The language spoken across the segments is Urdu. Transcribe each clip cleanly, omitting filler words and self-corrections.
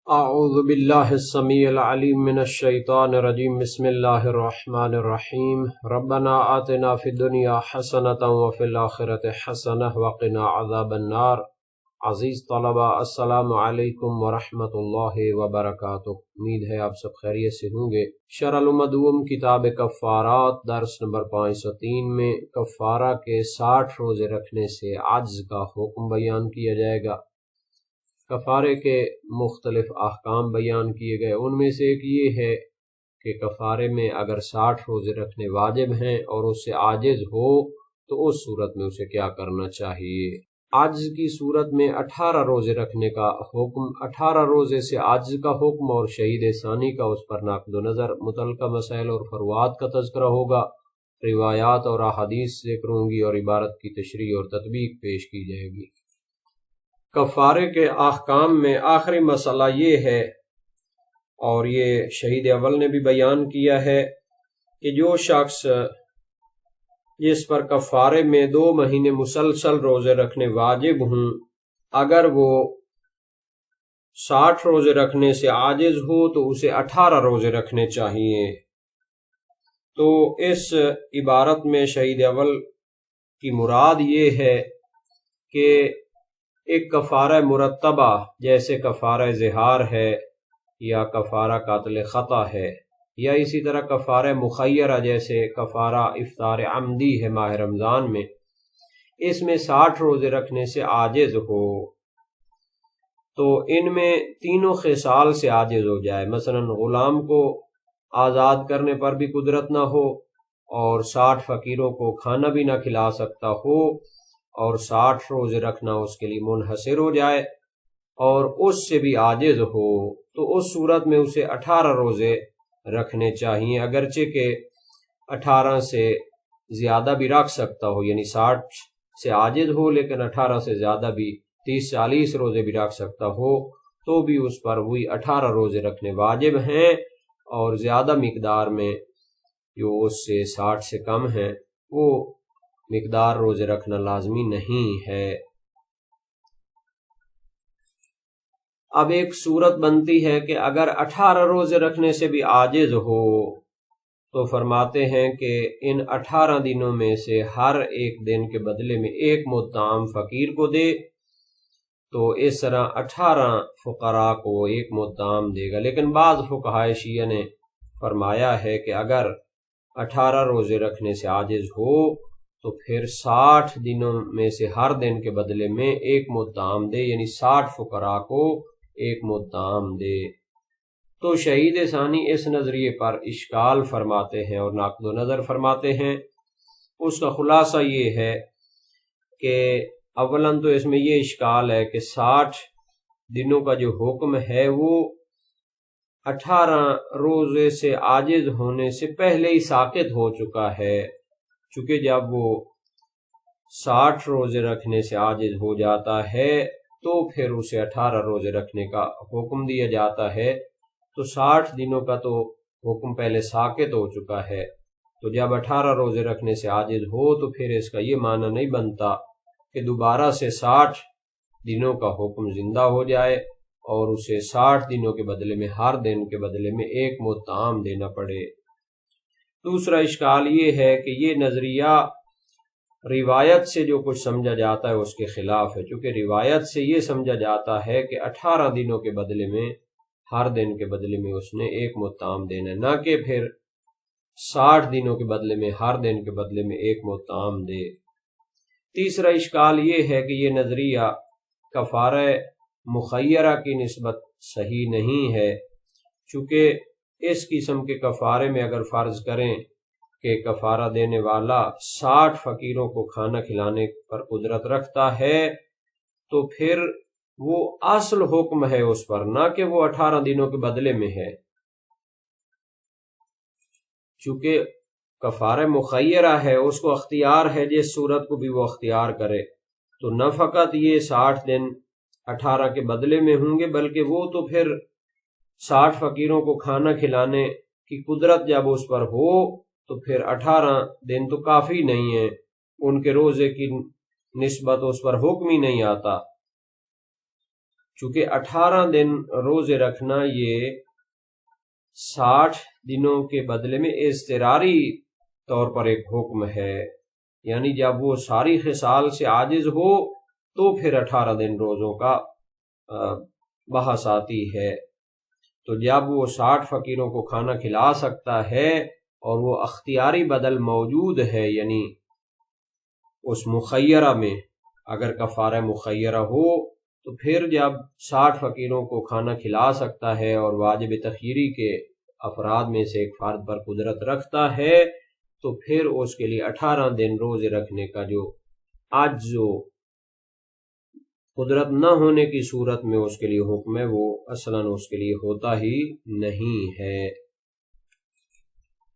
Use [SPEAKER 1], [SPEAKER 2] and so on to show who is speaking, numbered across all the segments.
[SPEAKER 1] اعوذ باللہ السمیع العلیم من الشیطان الرجیم بسم اللہ الرحمن الرحیم ربنا آتنا فی الدنیا حسنۃ وفی الآخرۃ حسنۃ وقنا عذاب النار۔ عزیز طلبہ، السلام علیکم ورحمۃ اللہ وبرکاتہ۔ امید ہے آپ سب خیریت سے ہوں گے۔ شرح المدوم کتاب کفارات درس نمبر 503 میں کفارہ کے 60 روزے رکھنے سے عجز کا حکم بیان کیا جائے گا۔ کفارے کے مختلف احکام بیان کیے گئے، ان میں سے ایک یہ ہے کہ کفارے میں اگر 60 روزے رکھنے واجب ہیں اور اس سے عاجز ہو تو اس صورت میں اسے کیا کرنا چاہیے۔ عجز کی صورت میں 18 روزے رکھنے کا حکم، 18 روزے سے عجز کا حکم اور شہید ثانی کا اس پر نقد و نظر، متعلقہ مسائل اور فروعات کا تذکرہ ہوگا، روایات اور احادیث ذکر ہوں گی اور عبارت کی تشریح اور تطبیق پیش کی جائے گی۔ کفارے کے احکام میں آخری مسئلہ یہ ہے، اور یہ شہید اول نے بھی بیان کیا ہے، کہ جو شخص جس پر کفارے میں 2 مہینے مسلسل روزے رکھنے واجب ہوں، اگر وہ 60 روزے رکھنے سے عاجز ہو تو اسے 18 روزے رکھنے چاہیے۔ تو اس عبارت میں شہید اول کی مراد یہ ہے کہ ایک کفارہ مرتبہ جیسے کفارہ زہار ہے یا کفارہ قاتل خطا ہے، یا اسی طرح کفارہ مخیرہ جیسے کفارہ افطار عمدی ہے ماہ رمضان میں، اس میں 60 روزے رکھنے سے عاجز ہو تو ان میں تینوں خصال سے عاجز ہو جائے، مثلا غلام کو آزاد کرنے پر بھی قدرت نہ ہو، اور 60 فقیروں کو کھانا بھی نہ کھلا سکتا ہو، اور 60 روزے رکھنا اس کے لیے منحصر ہو جائے، اور اس سے بھی عاجز ہو تو اس صورت میں اسے 18 روزے رکھنے چاہیے، اگرچہ کہ 18 سے زیادہ بھی رکھ سکتا ہو، یعنی 60 سے عاجز ہو لیکن 18 سے زیادہ بھی 30-40 روزے بھی رکھ سکتا ہو، تو بھی اس پر وہی 18 روزے رکھنے واجب ہیں، اور زیادہ مقدار میں جو اس سے 60 سے کم ہیں وہ مقدار روزے رکھنا لازمی نہیں ہے۔ اب ایک صورت بنتی ہے کہ اگر 18 روزے رکھنے سے بھی عاجز ہو تو فرماتے ہیں کہ ان 18 دنوں میں سے ہر ایک دن کے بدلے میں 1 مد طعام فقیر کو دے، تو اس طرح 18 فقراء کو 1 مد طعام دے گا۔ لیکن بعض فقہاء شیعہ نے فرمایا ہے کہ اگر 18 روزے رکھنے سے عاجز ہو تو پھر 60 دنوں میں سے ہر دن کے بدلے میں 1 مد طعام دے، یعنی 60 فقراء کو 1 مد طعام دے۔ تو شہید ثانی اس نظریے پر اشکال فرماتے ہیں اور نقد و نظر فرماتے ہیں۔ اس کا خلاصہ یہ ہے کہ اولاً تو اس میں یہ اشکال ہے کہ 60 دنوں کا جو حکم ہے وہ 18 روزے سے عاجز ہونے سے پہلے ہی ساقط ہو چکا ہے، چونکہ جب وہ 60 روزے رکھنے سے عاجز ہو جاتا ہے تو پھر اسے 18 روزے رکھنے کا حکم دیا جاتا ہے، تو 60 دنوں کا تو حکم پہلے ساقط ہو چکا ہے، تو جب 18 روزے رکھنے سے عاجز ہو تو پھر اس کا یہ معنی نہیں بنتا کہ دوبارہ سے 60 دنوں کا حکم زندہ ہو جائے اور اسے 60 دنوں کے بدلے میں ہر دن کے بدلے میں 1 مد طعام دینا پڑے۔ دوسرا اشکال یہ ہے کہ یہ نظریہ روایت سے جو کچھ سمجھا جاتا ہے اس کے خلاف ہے، چونکہ روایت سے یہ سمجھا جاتا ہے کہ 18 دنوں کے بدلے میں ہر دن کے بدلے میں اس نے 1 مد طعام دینا ہے، نہ کہ پھر 60 دنوں کے بدلے میں ہر دن کے بدلے میں 1 مد طعام دے۔ تیسرا اشکال یہ ہے کہ یہ نظریہ کفارہ مخیرہ کی نسبت صحیح نہیں ہے، چونکہ اس قسم کے کفارے میں اگر فرض کریں کہ کفارہ دینے والا 60 فقیروں کو کھانا کھلانے پر قدرت رکھتا ہے تو پھر وہ اصل حکم ہے اس پر، نہ کہ وہ 18 دنوں کے بدلے میں ہے۔ چونکہ کفارہ مخیرہ ہے، اس کو اختیار ہے جس صورت کو بھی وہ اختیار کرے، تو نہ فقط یہ 60 دن 18 کے بدلے میں ہوں گے بلکہ وہ تو پھر 60 فقیروں کو کھانا کھلانے کی قدرت جب اس پر ہو تو پھر 18 دن تو کافی نہیں ہے، ان کے روزے کی نسبت اس پر حکم ہی نہیں آتا۔ چونکہ 18 دن روزے رکھنا یہ 60 دنوں کے بدلے میں اضطراری طور پر ایک حکم ہے، یعنی جب وہ ساری خصال سے عاجز ہو تو پھر 18 دن روزوں کا بحث آتی ہے۔ تو جب وہ 60 فقیروں کو کھانا کھلا سکتا ہے اور وہ اختیاری بدل موجود ہے، یعنی اس مخیرہ میں اگر کفارہ مخیرہ ہو تو پھر جب 60 فقیروں کو کھانا کھلا سکتا ہے اور واجب تخیری کے افراد میں سے ایک فرد پر قدرت رکھتا ہے تو پھر اس کے لیے 18 دن روزے رکھنے کا جو عجز و قدرت نہ ہونے کی صورت میں اس کے لیے حکم ہے، وہ اصلاً اس کے لیے ہوتا ہی نہیں ہے۔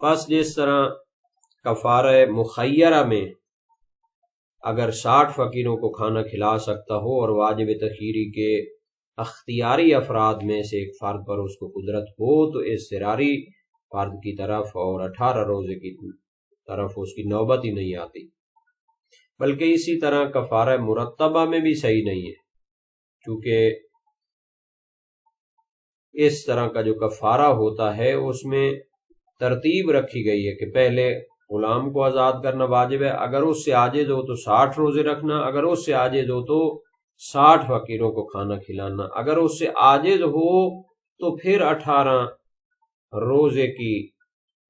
[SPEAKER 1] پس جس طرح کفارہ مخیرہ میں اگر 60 فقیروں کو کھانا کھلا سکتا ہو اور واجب تخیری کے اختیاری افراد میں سے ایک فرد پر اس کو قدرت ہو تو اضطراری فرد کی طرف اور 18 روزے کی طرف اس کی نوبت ہی نہیں آتی، بلکہ اسی طرح کفارہ مرتبہ میں بھی صحیح نہیں ہے، کیونکہ اس طرح کا جو کفارہ ہوتا ہے اس میں ترتیب رکھی گئی ہے کہ پہلے غلام کو آزاد کرنا واجب ہے، اگر اس سے عاجز ہو تو 60 روزے رکھنا، اگر اس سے عاجز ہو تو 60 فقیروں کو کھانا کھلانا، اگر اس سے عاجز ہو تو پھر 18 روزے کی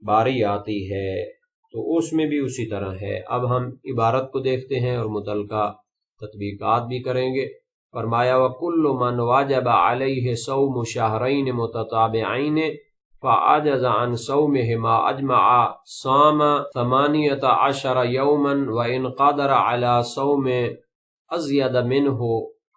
[SPEAKER 1] باری آتی ہے، تو اس میں بھی اسی طرح ہے۔ اب ہم عبارت کو دیکھتے ہیں اور متعلقہ تطبیقات بھی کریں گے۔ فرمایا وَكُلُّ مَنْ وَجَبَ عَلَيْهِ صَوْمُ شَهْرَيْنِ مُتَتَابِعَيْنِ فَعَجَزَ عَنْ صَوْمِهِمَا أَجْمَعَ صَامَ 18 يَوْمًا وَإِنْ قَدَرَ عَلَى صَوْمِ أَزْيَدَ مِنْهُ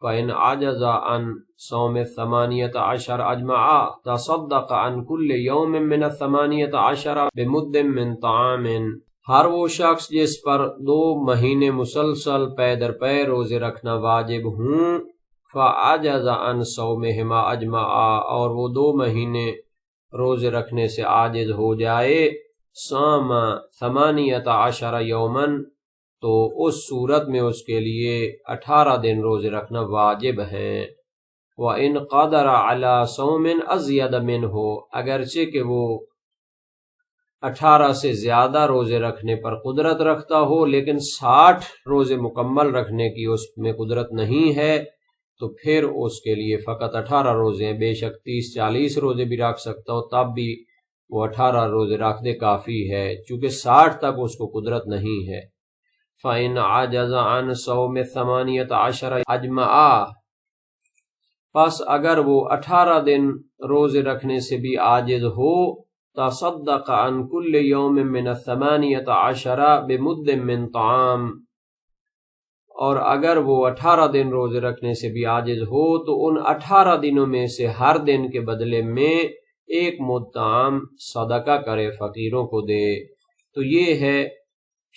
[SPEAKER 1] فَإِنْ عَجَزَ عَنْ صَوْمِ 18 أَجْمَعَ تَصَدَّقَ عَنْ كُلِّ يَوْمٍ مِّنَ 18 بِمُدٍّ مِّن طَعَامٍ۔ ہر وہ شخص جس پر 2 مہینے مسلسل پے در پے روزے رکھنا واجب ہوں، فَعَجَزَ عَنْ صَوْمِهِمَا أَجْمَعَ، اور وہ 2 مہینے روزے رکھنے سے عاجز ہو جائے، صام 18 یومن، تو اس صورت میں اس کے لیے 18 دن روزے رکھنا واجب ہیں۔ وَإِنْ قَدَرَ عَلَى صَوْمٍ أَزْيَدَ مِنْهُ، اگرچہ کہ وہ 18 سے زیادہ روزے رکھنے پر قدرت رکھتا ہو لیکن 60 روزے مکمل رکھنے کی اس میں قدرت نہیں ہے، تو پھر اس کے لیے فقط 18 روزے ہیں۔ بے شک 30-40 روزے بھی رکھ سکتا ہو، تب بھی وہ 18 روزے رکھ دے کافی ہے، چونکہ 60 تک اس کو قدرت نہیں ہے۔ فَإِنْ عَجَزَ عَنْ صَوْمِ 18 أَجْمَعَ، پس اگر وہ 18 دن روزے رکھنے سے بھی عاجز ہو، تَصَدَّقَ عَنْ كُلِّ يَوْمٍ مِّنَ 18 بِمُدٍّ مِّن طَعَامٍ، اور اگر وہ 18 دن روزے رکھنے سے بھی عاجز ہو تو ان 18 دنوں میں سے ہر دن کے بدلے میں 1 مد طعام صدقہ کرے، فقیروں کو دے۔ تو یہ ہے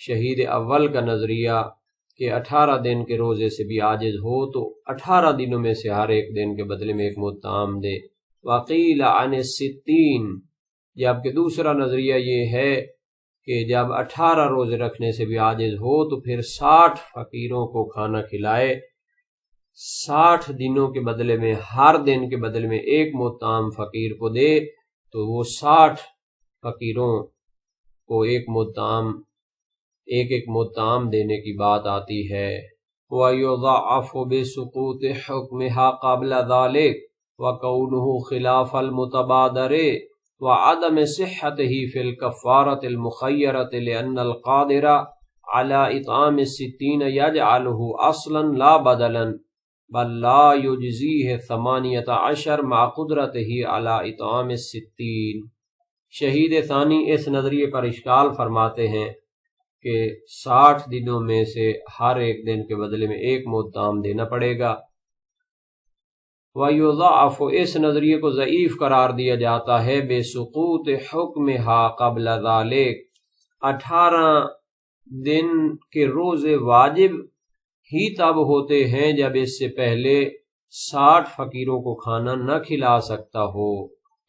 [SPEAKER 1] شہید اول کا نظریہ کہ 18 دن کے روزے سے بھی عاجز ہو تو 18 دنوں میں سے ہر ایک دن کے بدلے میں 1 مد طعام دے۔ وقیل عن 60، جبکہ دوسرا نظریہ یہ ہے کہ جب 18 روزے رکھنے سے بھی عاجز ہو تو پھر 60 فقیروں کو کھانا کھلائے، 60 دنوں کے بدلے میں ہر دن کے بدلے میں 1 مد طعام فقیر کو دے، تو وہ 60 فقیروں کو 1 مد طعام ایک مد طعام دینے کی بات آتی ہے۔ وَيُضَعَّفُ بِسُقُوطِ حُكْمِهَا قَبْلَ ذَلِكَ وَكَوْنُهُ خِلَافَ الْمُتَبَادَرِ وَعَدَمِ صِحَّتِهِ فِي الْكَفَّارَةِ الْمُخَيَّرَةِ لِأَنَّ الْقَادِرَ عَلَى إِطْعَامِ 60 يَجْعَلُهُ أَصْلًا لَا بَدَلًا بل لا يجزيه 18 مع قدرته على إطعام 60۔ شہید ثانی اس نظریے پر اشکال فرماتے ہیں کہ 60 دنوں میں سے ہر ایک دن کے بدلے میں 1 مد طعام دینا پڑے گا۔ وَيُضَعَّفُ، اس نظریے کو ضعیف قرار دیا جاتا ہے، بِسُقُوطِ حُكْمِهَا قَبْلَ ذَلِكَ، 18 دن کے روزے واجب ہی تب ہوتے ہیں جب اس سے پہلے 60 فقیروں کو کھانا نہ کھلا سکتا ہو۔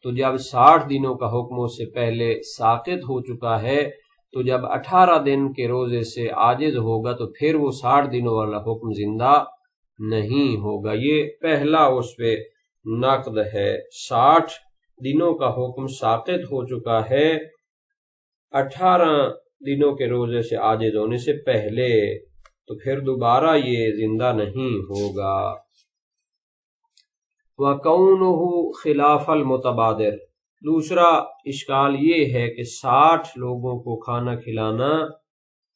[SPEAKER 1] تو جب 60 دنوں کا حکم اس سے پہلے ساقط ہو چکا ہے، تو جب 18 دن کے روزے سے عاجز ہوگا تو پھر وہ 60 دنوں والا حکم زندہ نہیں ہوگا۔ یہ پہلا اس پہ نقد ہے۔ 60 دنوں کا حکم ساقط ہو چکا ہے 18 دنوں کے روزے سے عاجز ہونے سے پہلے، تو پھر دوبارہ یہ زندہ نہیں ہوگا۔ وَكَوْنُهُ خِلَافَ الْمُتَبَادِرِ، دوسرا اشکال یہ ہے کہ 60 لوگوں کو کھانا کھلانا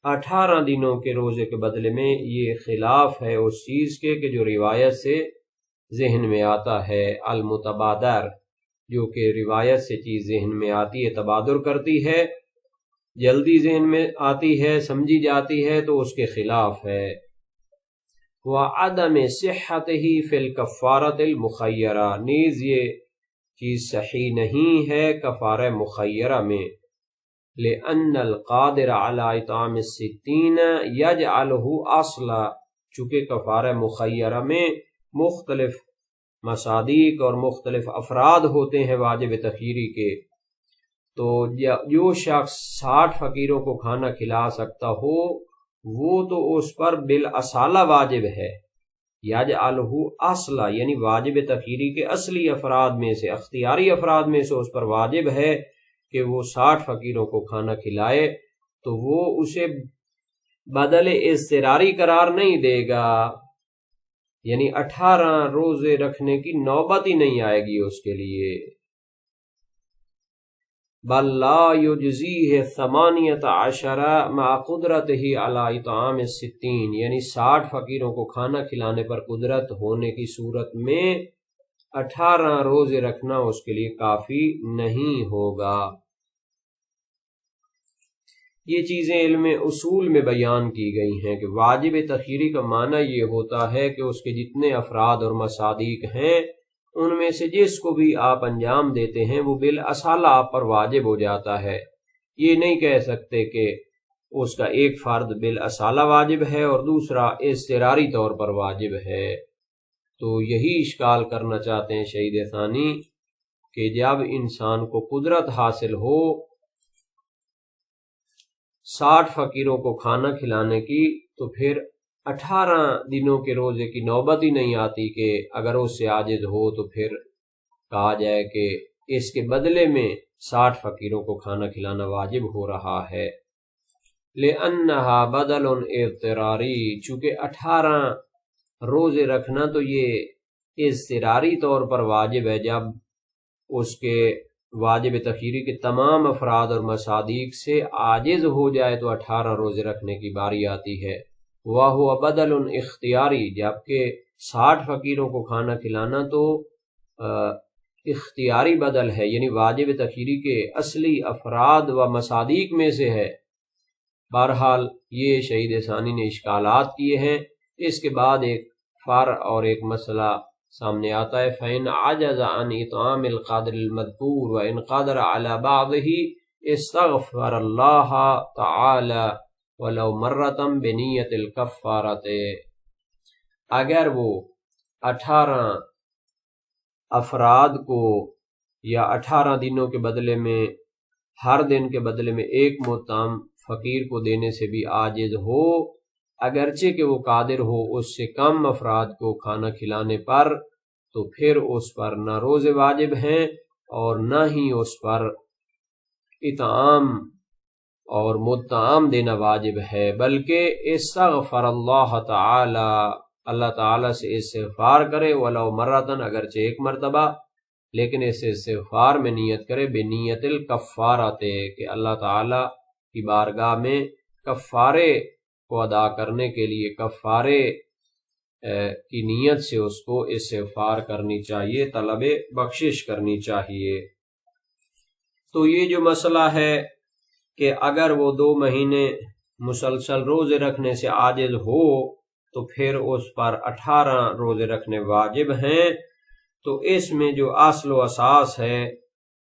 [SPEAKER 1] 18 دنوں کے روزے کے بدلے میں، یہ خلاف ہے اس چیز کے کہ جو روایت سے ذہن میں آتا ہے۔ المتبادر، جو کہ روایت سے چیز ذہن میں آتی ہے، تبادر کرتی ہے، جلدی ذہن میں آتی ہے، سمجھی جاتی ہے، تو اس کے خلاف ہے۔ وعدم صحتہ فی الکفارۃ المخیرہ، نیز یہ چیز صحیح نہیں ہے کفارہ مخیرہ میں۔ لأن القادر علی اطعام الستین یجعلہ اصلا، چونکہ کفارہ مخیرہ میں مختلف مصادیق اور مختلف افراد ہوتے ہیں واجب تخییری کے، تو جو شخص 60 فقیروں کو کھانا کھلا سکتا ہو وہ تو اس پر بالاصالہ واجب ہے۔ یجعلہ اصلا یعنی واجب تخییری کے اصلی افراد میں سے، اختیاری افراد میں سے اس پر واجب ہے کہ وہ 60 فقیروں کو کھانا کھلائے، تو وہ اسے بدل اضطراری قرار نہیں دے گا، یعنی 18 روزے رکھنے کی نوبت ہی نہیں آئے گی اس کے لیے۔ بل لا یجزیہ 18 مع قدرتہ علی اطعام الستین، یعنی 60 فقیروں کو کھانا کھلانے پر قدرت ہونے کی صورت میں 18 روزے رکھنا اس کے لیے کافی نہیں ہوگا۔ یہ چیزیں علم اصول میں بیان کی گئی ہیں کہ واجب تخییری کا معنی یہ ہوتا ہے کہ اس کے جتنے افراد اور مصادیق ہیں ان میں سے جس کو بھی آپ انجام دیتے ہیں وہ بالاصالہ آپ پر واجب ہو جاتا ہے۔ یہ نہیں کہہ سکتے کہ اس کا ایک فرد بالاصالہ واجب ہے اور دوسرا اضطراری طور پر واجب ہے۔ تو یہی اشکال کرنا چاہتے ہیں شہید ثانی کہ جب انسان کو قدرت حاصل ہو 60 فقیروں کو کھانا کھلانے کی، تو پھر 18 دنوں کے روزے کی نوبت ہی نہیں آتی کہ اگر اس سے عاجز ہو تو پھر کہا جائے کہ اس کے بدلے میں 60 فقیروں کو کھانا کھلانا واجب ہو رہا ہے۔ لِأَنَّهَا بَدَلٌ اضطراری، چونکہ 18 روزے رکھنا تو یہ اضطراری طور پر واجب ہے، جب اس کے واجب تخییری کے تمام افراد اور مصادیق سے عاجز ہو جائے تو 18 روزے رکھنے کی باری آتی ہے۔ وَهُوَ بَدَلٌ اختیاری، جبکہ 60 فقیروں کو کھانا کھلانا تو اختیاری بدل ہے، یعنی واجب تخییری کے اصلی افراد و مصادیق میں سے ہے۔ بہرحال یہ شہید ثانی نے اشکالات کیے ہیں۔ اس کے بعد ایک فرع اور ایک مسئلہ سامنے آتا ہے۔ فَإِنْ عَجَزَ عَنْ إِطْعَامِ الْقَدْرِ الْمَذْكُورِ وَإِنْ قَدَرَ عَلَى بَعْضِهِ اسْتَغْفَرَ اللَّهَ تَعَالَى وَلَوْ مَرَّةً بِنِيَّةِ الْكَفَّارَةِ، اگر وہ 18 افراد کو یا 18 دنوں کے بدلے میں ہر دن کے بدلے میں ایک مطعم فقیر کو دینے سے بھی عاجز ہو، اگرچہ کہ وہ قادر ہو اس سے کم افراد کو کھانا کھلانے پر، تو پھر اس پر نہ روزے واجب ہیں اور نہ ہی اس پر اطعام اور مطعم دینا واجب ہے، بلکہ استغفر اللہ تعالی، اللہ تعالی سے استغفار کرے، ولو مرتن، اگرچہ ایک مرتبہ، لیکن اس استغفار میں نیت کرے بنیت الکفارۃ، کہ اللہ تعالی کی بارگاہ میں کفارے کو ادا کرنے کے لیے کفارے کی نیت سے اس کو استغفار کرنی چاہیے، طلب بخشش کرنی چاہیے۔ تو یہ جو مسئلہ ہے کہ اگر وہ 2 مہینے مسلسل روزے رکھنے سے عاجز ہو تو پھر اس پر 18 روزے رکھنے واجب ہیں، تو اس میں جو اصل و اساس ہے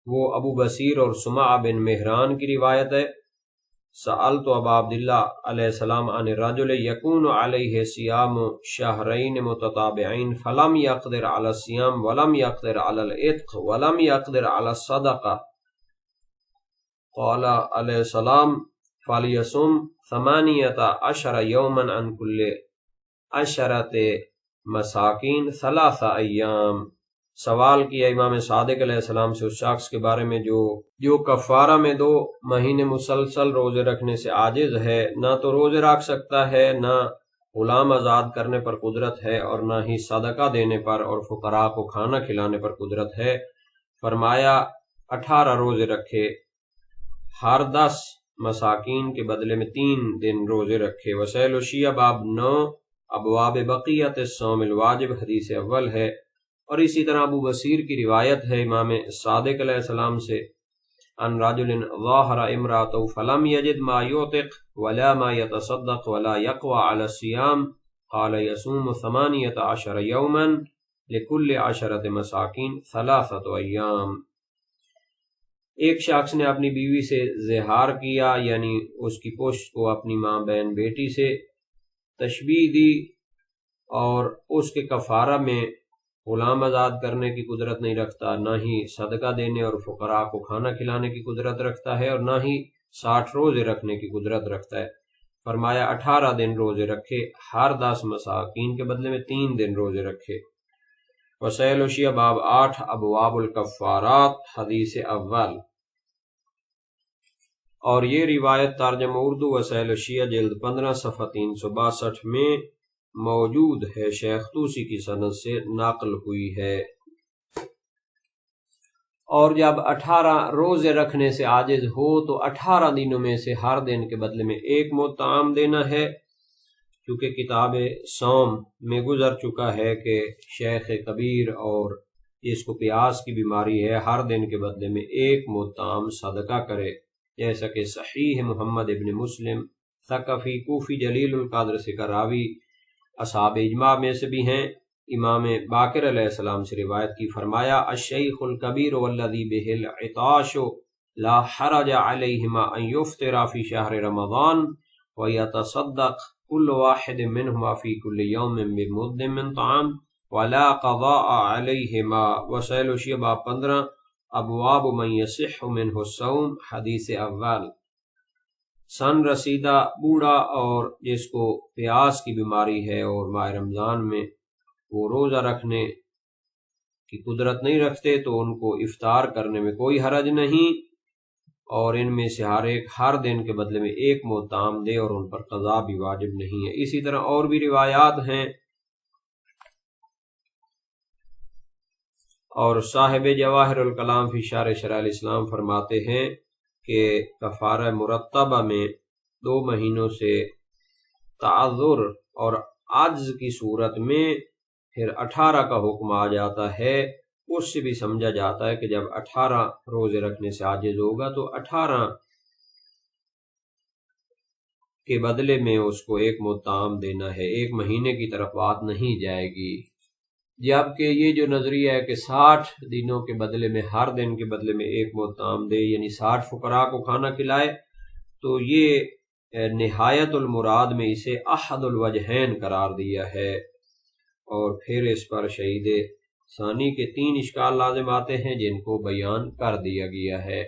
[SPEAKER 1] وہ ابو بصیر اور سمع بن مہران کی روایت ہے۔ سألت ابا عبداللہ علیہ السلام عن الرجل یکون علیہ صیام شہرین متتابعین فلم یقدر علی الصیام ولم یقدر علی العتق ولم یقدر علی الصدقہ، قال علیہ السلام فلیصم 18 یوما عن کل 10 مساکین ثلاث ایام۔ سوال کیا امام صادق علیہ السلام سے اس شخص کے بارے میں جو کفارہ میں 2 مہینے مسلسل روزے رکھنے سے عاجز ہے، نہ تو روزے رکھ سکتا ہے، نہ غلام آزاد کرنے پر قدرت ہے، اور نہ ہی صدقہ دینے پر اور فقراء کو کھانا کھلانے پر قدرت ہے۔ فرمایا 18 روزے رکھے، ہر 10 مساکین کے بدلے میں 3 دن روزے رکھے۔ وسائل الشیعہ باب 9 ابواب بقیت الصوم الواجب حدیث اول ہے، اور اسی طرح ابو بصیر کی روایت ہے امام صادق علیہ السلام سے، ان رجل ظاہر امرأته فلم یجد ما یعتق ولا ما یتصدق ولا یقوى على الصیام قال یصوم 18 یوما لکل 10 مساکین 3 ایام۔ ایک شخص نے اپنی بیوی سے زہار کیا، یعنی اس کی پشت کو اپنی ماں بہن بیٹی سے تشبیہ دی، اور اس کے کفارہ میں غلام آزاد کرنے کی قدرت نہیں رکھتا، نہ ہی صدقہ دینے اور فقراء کو کھانا کھلانے کی قدرت رکھتا ہے، اور نہ ہی 60 روزے رکھنے کی قدرت رکھتا ہے۔ فرمایا 18 دن روزے رکھے، ہر 10 مساکین کے بدلے میں 3 دن روزے رکھے۔ وسائل الشیعہ باب 8 ابواب الکفارات حدیث اول، اور یہ روایت ترجمہ اردو وسائل الشیعہ جلد 15 صفحہ 362 میں موجود ہے، شیخ طوسی کی سند سے نقل ہوئی ہے۔ اور جب 18 روزے رکھنے سے عاجز ہو تو 18 دنوں میں سے ہر دن کے بدلے میں 1 مد طعام دینا ہے، کیونکہ کتاب صوم میں گزر چکا ہے کہ شیخ کبیر اور جس کو پیاس کی بیماری ہے ہر دن کے بدلے میں 1 مد طعام صدقہ کرے، جیسا کہ صحیح محمد ابن مسلم ثقفی کوفی جلیل القدر سے کا راوی اصحاب اجماع میں سے بھی ہیں، امام باقر علیہ السلام سے روایت کی، فرمایا الشیخ الکبیر والذی بہ العطاش لا حرج علیہما ان یفطرا فی شہر رمضان ویتصدق کل واحد منہما فی کل یوم بمد من طعام ولا قضاء علیہما۔ وسائل الشیعہ باب 15 ابواب من یصح منہ الصوم حدیث اول۔ سن رسیدہ بوڑھا اور جس کو پیاس کی بیماری ہے اور ماہ رمضان میں وہ روزہ رکھنے کی قدرت نہیں رکھتے تو ان کو افطار کرنے میں کوئی حرج نہیں، اور ان میں سے ہر ایک ہر دن کے بدلے میں 1 مد طعام دے، اور ان پر قضا بھی واجب نہیں ہے۔ اسی طرح اور بھی روایات ہیں، اور صاحب جواہر الکلام فی شرح شرع الاسلام فرماتے ہیں کہ کفارہ مرتبہ میں 2 مہینوں سے تعذر اور عجز کی صورت میں پھر 18 کا حکم آ جاتا ہے۔ اس سے بھی سمجھا جاتا ہے کہ جب 18 روزے رکھنے سے عاجز ہوگا تو 18 کے بدلے میں اس کو 1 مد طعام دینا ہے، 1 مہینے کی طرف بات نہیں جائے گی۔ جبکہ یہ جو نظریہ ہے کہ 60 دنوں کے بدلے میں ہر دن کے بدلے میں 1 مد طعام دے، یعنی 60 فقراء کو کھانا کھلائے، تو یہ نہایت المراد میں اسے احد الوجہین قرار دیا ہے، اور پھر اس پر شہید ثانی کے 3 اشکال لازم آتے ہیں جن کو بیان کر دیا گیا ہے۔